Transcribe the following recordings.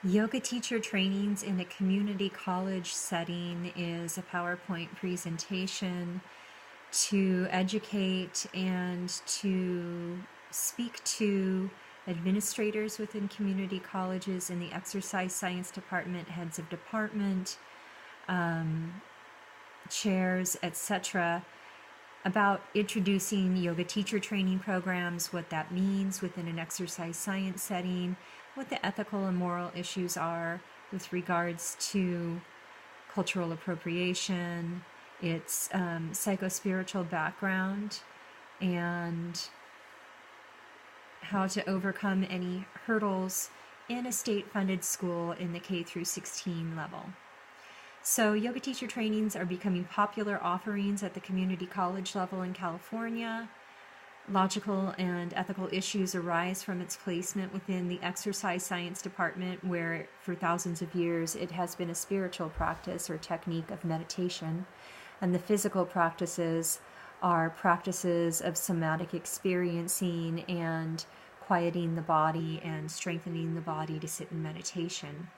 Yoga teacher trainings in a community college setting is a PowerPoint presentation to educate and to speak to administrators within community colleges in the exercise science department, heads of department, chairs, etc., about introducing yoga teacher training programs, what that means within an exercise science setting, what the ethical and moral issues are with regards to cultural appropriation, its psycho-spiritual background, and how to overcome any hurdles in a state-funded school in the K through 16 level. So yoga teacher trainings are becoming popular offerings at the community college level in California. Logical and ethical issues arise from its placement within the exercise science department, where for thousands of years it has been a spiritual practice or technique of meditation. And the physical practices are practices of somatic experiencing and quieting the body and strengthening the body to sit in meditation.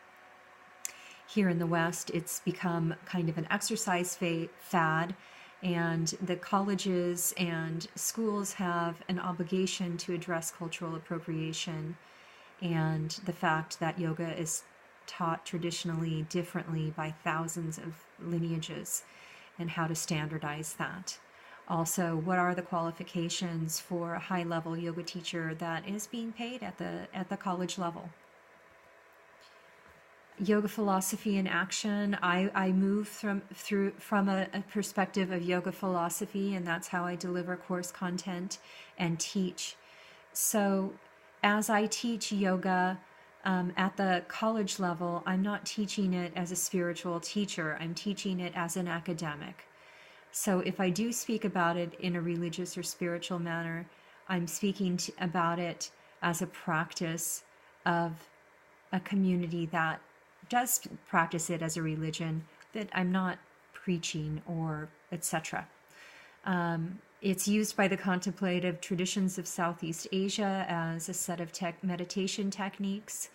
Here in the West, it's become kind of an exercise fad, and the colleges and schools have an obligation to address cultural appropriation and the fact that yoga is taught traditionally differently by thousands of lineages, and how to standardize that. Also, what are the qualifications for a high-level yoga teacher that is being paid at the college level? Yoga philosophy in action. I move from a perspective of yoga philosophy, and that's how I deliver course content and teach. So as I teach yoga at the college level, I'm not teaching it as a spiritual teacher. I'm teaching it as an academic. So if I do speak about it in a religious or spiritual manner, I'm speaking about it as a practice of a community that does practice it as a religion, that I'm not preaching or etc. It's used by the contemplative traditions of Southeast Asia as a set of meditation techniques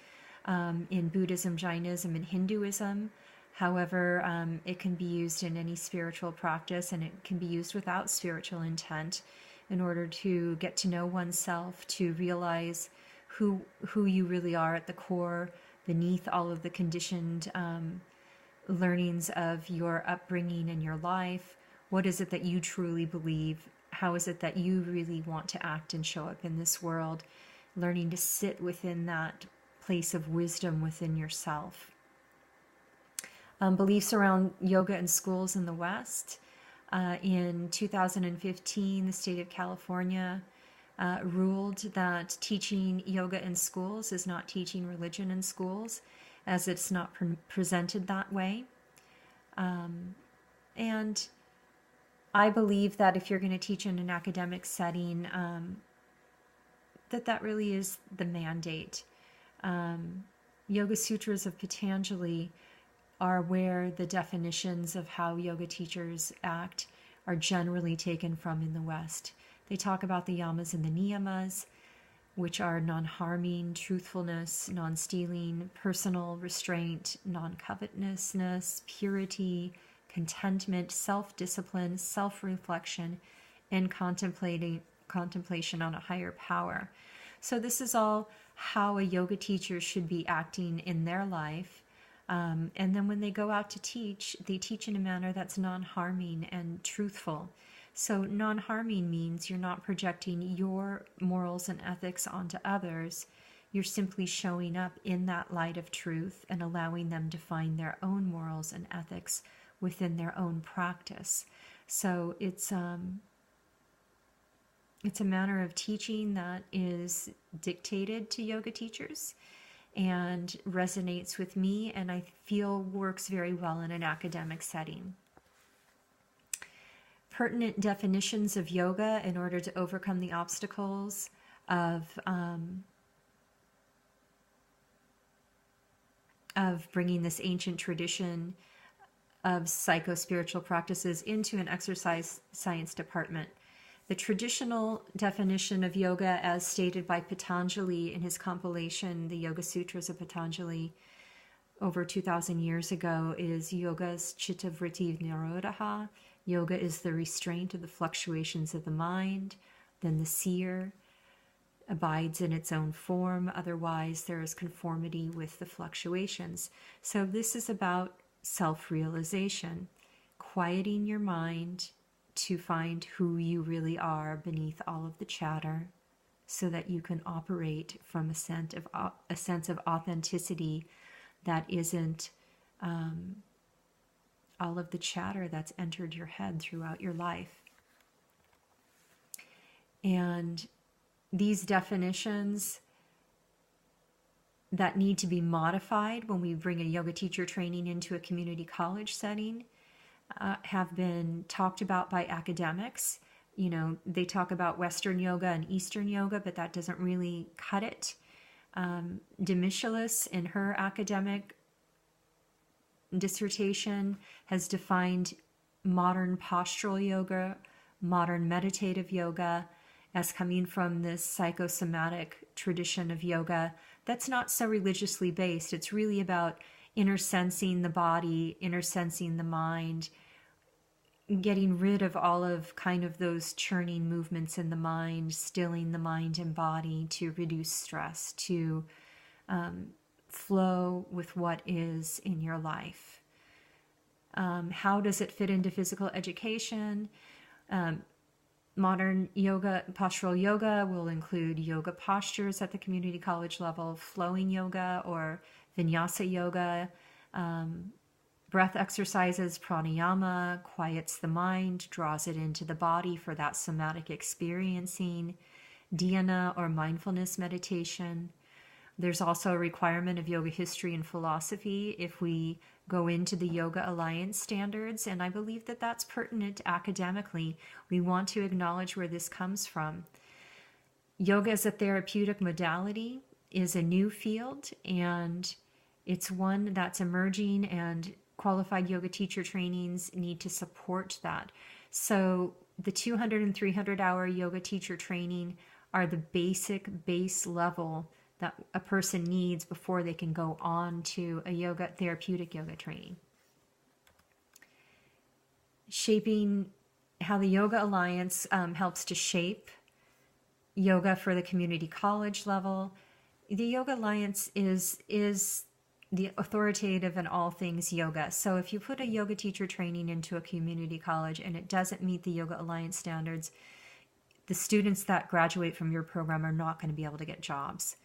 in Buddhism, Jainism, and Hinduism. However, it can be used in any spiritual practice, and it can be used without spiritual intent in order to get to know oneself, to realize who you really are at the core, beneath all of the conditioned learnings of your upbringing and your life. What is it that you truly believe? How is it that you really want to act and show up in this world? Learning to sit within that place of wisdom within yourself. Beliefs around yoga in schools in the West. In 2015, the state of California ruled that teaching yoga in schools is not teaching religion in schools, as it's not presented that way. And I believe that if you're going to teach in an academic setting, that really is the mandate. Yoga Sutras of Patanjali are where the definitions of how yoga teachers act are generally taken from in the West. They talk about the yamas and the niyamas, which are non-harming, truthfulness, non-stealing, personal restraint, non-covetousness, purity, contentment, self-discipline, self-reflection, and contemplation on a higher power. So this is all how a yoga teacher should be acting in their life. And then when they go out to teach, they teach in a manner that's non-harming and truthful. So non-harming means you're not projecting your morals and ethics onto others. You're simply showing up in that light of truth and allowing them to find their own morals and ethics within their own practice. So it's a manner of teaching that is dictated to yoga teachers and resonates with me, and I feel works very well in an academic setting. Pertinent definitions of yoga in order to overcome the obstacles of bringing this ancient tradition of psycho-spiritual practices into an exercise science department. The traditional definition of yoga, as stated by Patanjali in his compilation, the Yoga Sutras of Patanjali, over 2,000 years ago is yoga's chitta vritti nirodha. Yoga is the restraint of the fluctuations of the mind. Then the seer abides in its own form. Otherwise, there is conformity with the fluctuations. So this is about self-realization, quieting your mind to find who you really are beneath all of the chatter, so that you can operate from a sense of authenticity that isn't all of the chatter that's entered your head throughout your life. And these definitions that need to be modified when we bring a yoga teacher training into a community college setting have been talked about by academics. You know, they talk about Western yoga and Eastern yoga, but that doesn't really cut it. Demichelis, in her academic dissertation, has defined modern postural yoga, modern meditative yoga, as coming from this psychosomatic tradition of yoga that's not so religiously based. It's really about inner sensing the body, inner sensing the mind, getting rid of all of kind of those churning movements in the mind, stilling the mind and body to reduce stress, to flow with what is in your life. How does it fit into physical education? Modern yoga, postural yoga, will include yoga postures at the community college level, flowing yoga or vinyasa yoga, breath exercises, pranayama, quiets the mind, draws it into the body for that somatic experiencing, dhyana or mindfulness meditation. There's also a requirement of yoga history and philosophy if we go into the Yoga Alliance standards, and I believe that that's pertinent academically. We want to acknowledge where this comes from. Yoga as a therapeutic modality is a new field, and it's one that's emerging, and qualified yoga teacher trainings need to support that. So the 200 and 300 hour yoga teacher training are the base level that a person needs before they can go on to a therapeutic yoga training. Shaping how the Yoga Alliance helps to shape yoga for the community college level. The Yoga Alliance is the authoritative in all things yoga. So if you put a yoga teacher training into a community college and it doesn't meet the Yoga Alliance standards, the students that graduate from your program are not going to be able to get jobs.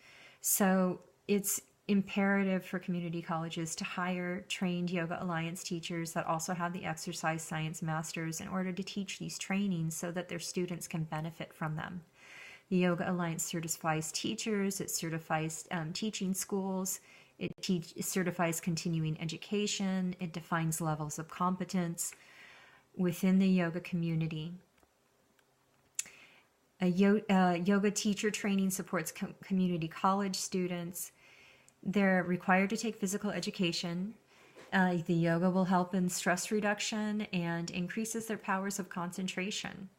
So it's imperative for community colleges to hire trained Yoga Alliance teachers that also have the exercise science masters in order to teach these trainings so that their students can benefit from them. The Yoga Alliance certifies teachers, it certifies teaching schools, it certifies continuing education, it defines levels of competence within the yoga community. Yoga teacher training supports community college students. They're required to take physical education. The yoga will help in stress reduction and increases their powers of concentration.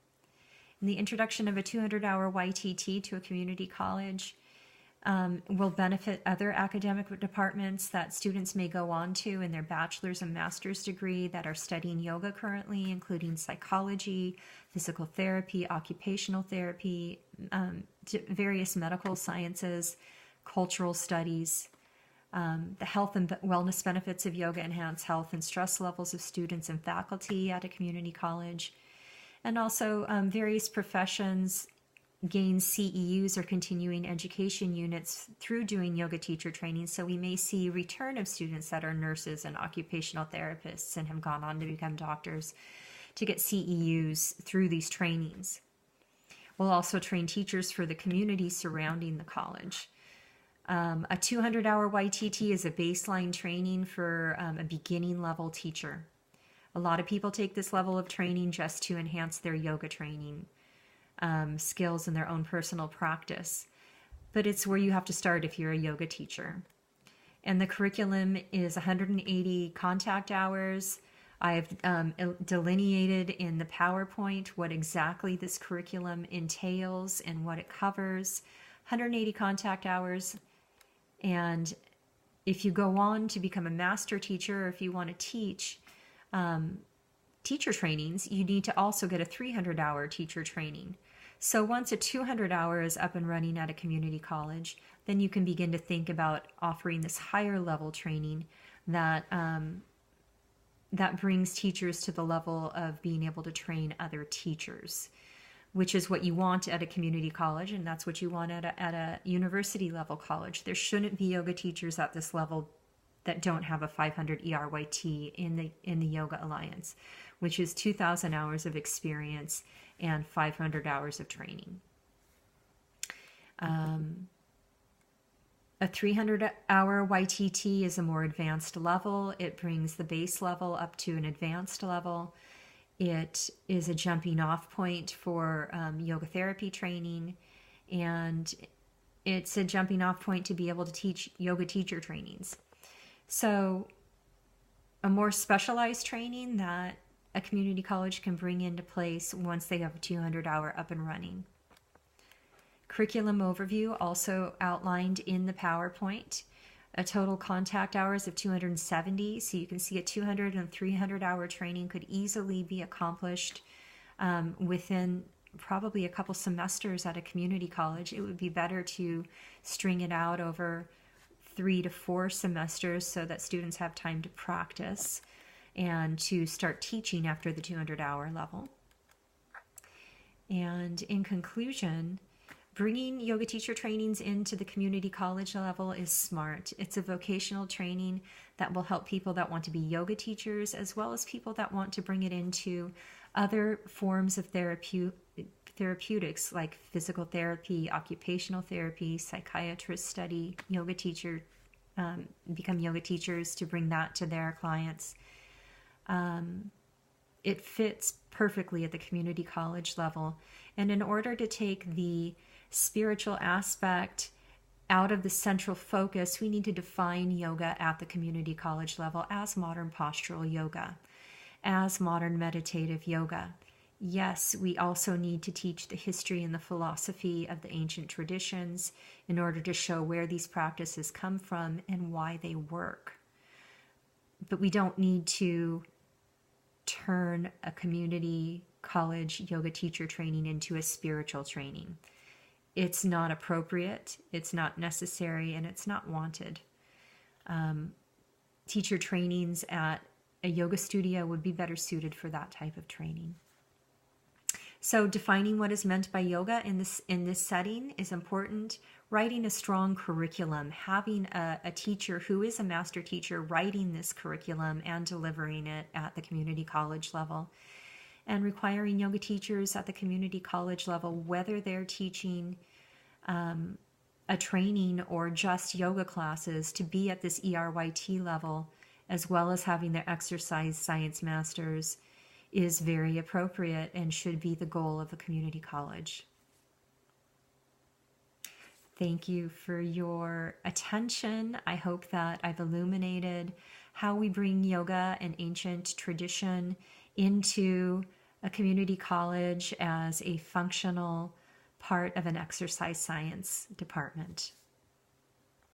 And the introduction of a 200-hour YTT to a community college will benefit other academic departments that students may go on to in their bachelor's and master's degree that are studying yoga currently, including psychology, physical therapy, occupational therapy, various medical sciences, cultural studies. The health and wellness benefits of yoga enhance health and stress levels of students and faculty at a community college. And also various professions gain CEUs or continuing education units through doing yoga teacher training. So we may see return of students that are nurses and occupational therapists and have gone on to become doctors to get CEUs through these trainings. We'll also train teachers for the community surrounding the college. A 200-hour YTT is a baseline training for a beginning level teacher. A lot of people take this level of training just to enhance their yoga training skills in their own personal practice. But it's where you have to start if you're a yoga teacher. And the curriculum is 180 contact hours. I've delineated in the PowerPoint what exactly this curriculum entails and what it covers. 180 contact hours, and if you go on to become a master teacher, or if you want to teach teacher trainings, you need to also get a 300-hour teacher training. So once a 200-hour is up and running at a community college, then you can begin to think about offering this higher level training that that brings teachers to the level of being able to train other teachers, which is what you want at a community college, and that's what you want at a university level college. There shouldn't be yoga teachers at this level that don't have a 500 ERYT in the Yoga Alliance, which is 2,000 hours of experience and 500 hours of training. A 300-hour YTT is a more advanced level. It brings the base level up to an advanced level. It is a jumping off point for yoga therapy training, and it's a jumping off point to be able to teach yoga teacher trainings. So a more specialized training that a community college can bring into place once they have a 200-hour up and running. Curriculum overview also outlined in the PowerPoint. A total contact hours of 270, so you can see a 200 and 300-hour training could easily be accomplished within probably a couple semesters at a community college. It would be better to string it out over 3 to 4 semesters so that students have time to practice and to start teaching after the 200-hour level. And in conclusion, bringing yoga teacher trainings into the community college level is smart. It's a vocational training that will help people that want to be yoga teachers, as well as people that want to bring it into other forms of therapeutics like physical therapy, occupational therapy, psychiatrists study yoga teacher, become yoga teachers to bring that to their clients. It fits perfectly at the community college level. And in order to take the spiritual aspect out of the central focus, we need to define yoga at the community college level as modern postural yoga, as modern meditative yoga. Yes, we also need to teach the history and the philosophy of the ancient traditions in order to show where these practices come from and why they work. But we don't need to turn a community college yoga teacher training into a spiritual training. It's not appropriate, it's not necessary, and it's not wanted. Teacher trainings at a yoga studio would be better suited for that type of training. So defining what is meant by yoga in this setting is important. Writing a strong curriculum, having a teacher who is a master teacher writing this curriculum and delivering it at the community college level, and requiring yoga teachers at the community college level, whether they're teaching a training or just yoga classes, to be at this ERYT level, as well as having their exercise science masters, is very appropriate and should be the goal of a community college. Thank you for your attention. I hope that I've illuminated how we bring yoga and ancient tradition into a community college as a functional part of an exercise science department.